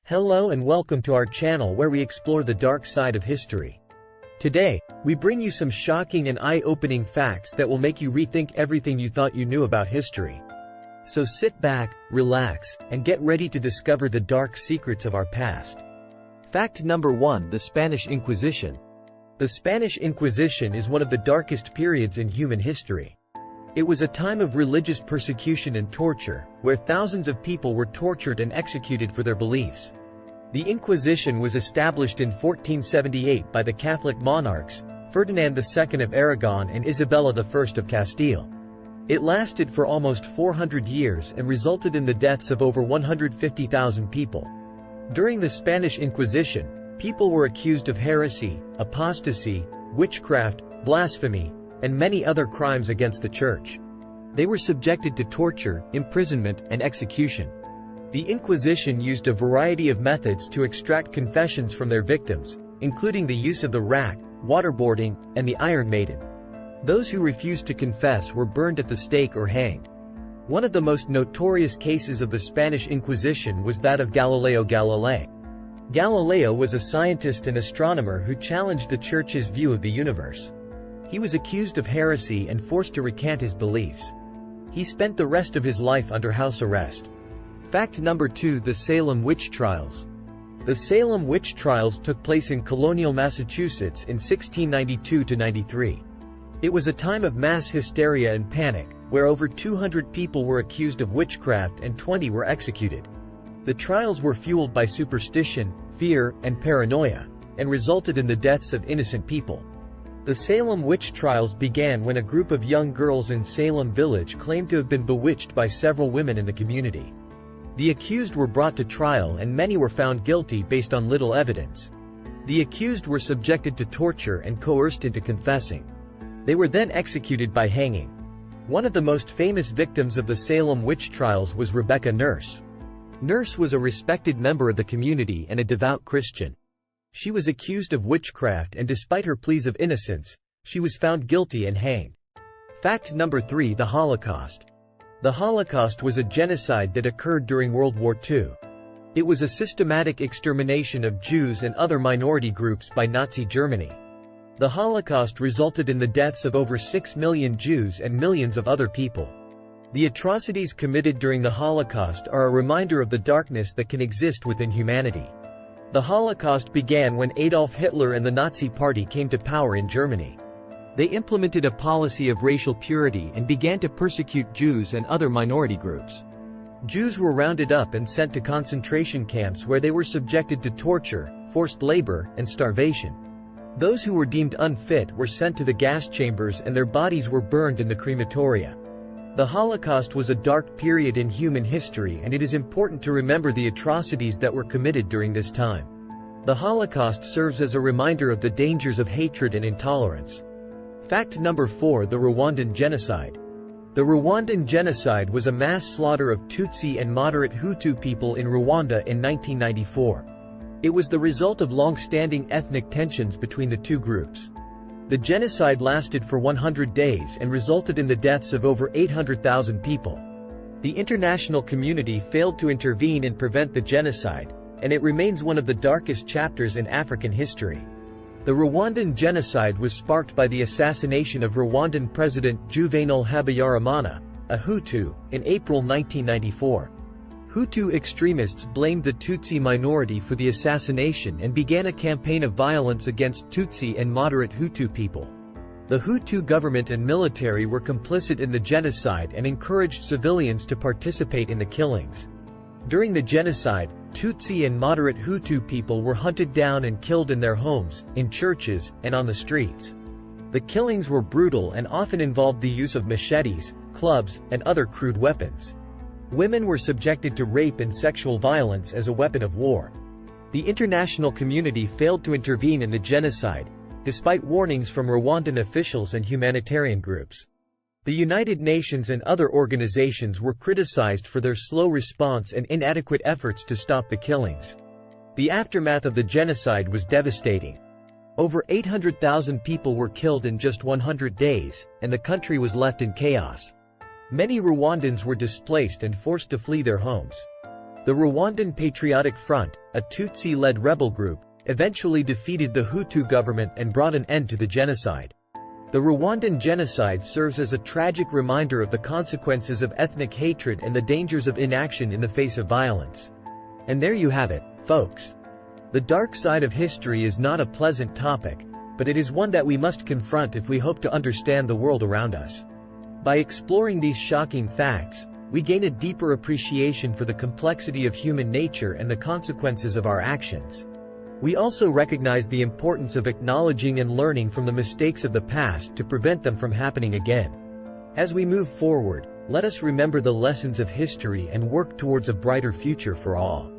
Hello and welcome to our channel where we explore the dark side of history. Today, we bring you some shocking and eye-opening facts that will make you rethink everything you thought you knew about history. So sit back, relax, and get ready to discover the dark secrets of our past. Fact number 1: the Spanish Inquisition. The Spanish Inquisition is one of the darkest periods in human history. It was a time of religious persecution and torture, where thousands of people were tortured and executed for their beliefs. The Inquisition was established in 1478 by the Catholic monarchs, Ferdinand II of Aragon and Isabella I of Castile. It lasted for almost 400 years and resulted in the deaths of over 150,000 people. During the Spanish Inquisition, people were accused of heresy, apostasy, witchcraft, blasphemy, and many other crimes against the Church. They were subjected to torture, imprisonment, and execution. The Inquisition used a variety of methods to extract confessions from their victims, including the use of the rack, waterboarding, and the Iron Maiden. Those who refused to confess were burned at the stake or hanged. One of the most notorious cases of the Spanish Inquisition was that of Galileo Galilei. Galileo was a scientist and astronomer who challenged the Church's view of the universe. He was accused of heresy and forced to recant his beliefs. He spent the rest of his life under house arrest. Fact number 2: the Salem Witch Trials. The Salem Witch Trials took place in colonial Massachusetts in 1692–93. It was a time of mass hysteria and panic, where over 200 people were accused of witchcraft and 20 were executed. The trials were fueled by superstition, fear, and paranoia, and resulted in the deaths of innocent people. The Salem Witch Trials began when a group of young girls in Salem Village claimed to have been bewitched by several women in the community. The accused were brought to trial and many were found guilty based on little evidence. The accused were subjected to torture and coerced into confessing. They were then executed by hanging. One of the most famous victims of the Salem Witch Trials was Rebecca Nurse. Nurse was a respected member of the community and a devout Christian. She was accused of witchcraft and despite her pleas of innocence, she was found guilty and hanged. Fact number 3: the Holocaust. The Holocaust was a genocide that occurred during World War II. It was a systematic extermination of Jews and other minority groups by Nazi Germany. The Holocaust resulted in the deaths of over 6 million Jews and millions of other people. The atrocities committed during the Holocaust are a reminder of the darkness that can exist within humanity. The Holocaust began when Adolf Hitler and the Nazi Party came to power in Germany. They implemented a policy of racial purity and began to persecute Jews and other minority groups. Jews were rounded up and sent to concentration camps where they were subjected to torture, forced labor, and starvation. Those who were deemed unfit were sent to the gas chambers and their bodies were burned in the crematoria. The Holocaust was a dark period in human history and it is important to remember the atrocities that were committed during this time. The Holocaust serves as a reminder of the dangers of hatred and intolerance. Fact number 4: the Rwandan Genocide. The Rwandan Genocide was a mass slaughter of Tutsi and moderate Hutu people in Rwanda in 1994. It was the result of long-standing ethnic tensions between the two groups. The genocide lasted for 100 days and resulted in the deaths of over 800,000 people. The international community failed to intervene and prevent the genocide, and it remains one of the darkest chapters in African history. The Rwandan genocide was sparked by the assassination of Rwandan President Juvenal Habyarimana, a Hutu, in April 1994. Hutu extremists blamed the Tutsi minority for the assassination and began a campaign of violence against Tutsi and moderate Hutu people. The Hutu government and military were complicit in the genocide and encouraged civilians to participate in the killings. During the genocide, Tutsi and moderate Hutu people were hunted down and killed in their homes, in churches, and on the streets. The killings were brutal and often involved the use of machetes, clubs, and other crude weapons. Women were subjected to rape and sexual violence as a weapon of war. The international community failed to intervene in the genocide, despite warnings from Rwandan officials and humanitarian groups. The United Nations and other organizations were criticized for their slow response and inadequate efforts to stop the killings. The aftermath of the genocide was devastating. Over 800,000 people were killed in just 100 days, and the country was left in chaos. Many Rwandans were displaced and forced to flee their homes. The Rwandan Patriotic Front, a Tutsi-led rebel group, eventually defeated the Hutu government and brought an end to the genocide. The Rwandan Genocide serves as a tragic reminder of the consequences of ethnic hatred and the dangers of inaction in the face of violence. And there you have it, folks. The dark side of history is not a pleasant topic, but it is one that we must confront if we hope to understand the world around us. By exploring these shocking facts, we gain a deeper appreciation for the complexity of human nature and the consequences of our actions. We also recognize the importance of acknowledging and learning from the mistakes of the past to prevent them from happening again. As we move forward, let us remember the lessons of history and work towards a brighter future for all.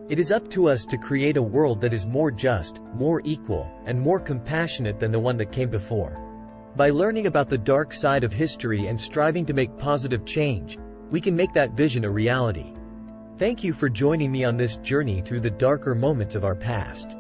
It is up to us to create a world that is more just, more equal, and more compassionate than the one that came before. By learning about the dark side of history and striving to make positive change, we can make that vision a reality. Thank you for joining me on this journey through the darker moments of our past.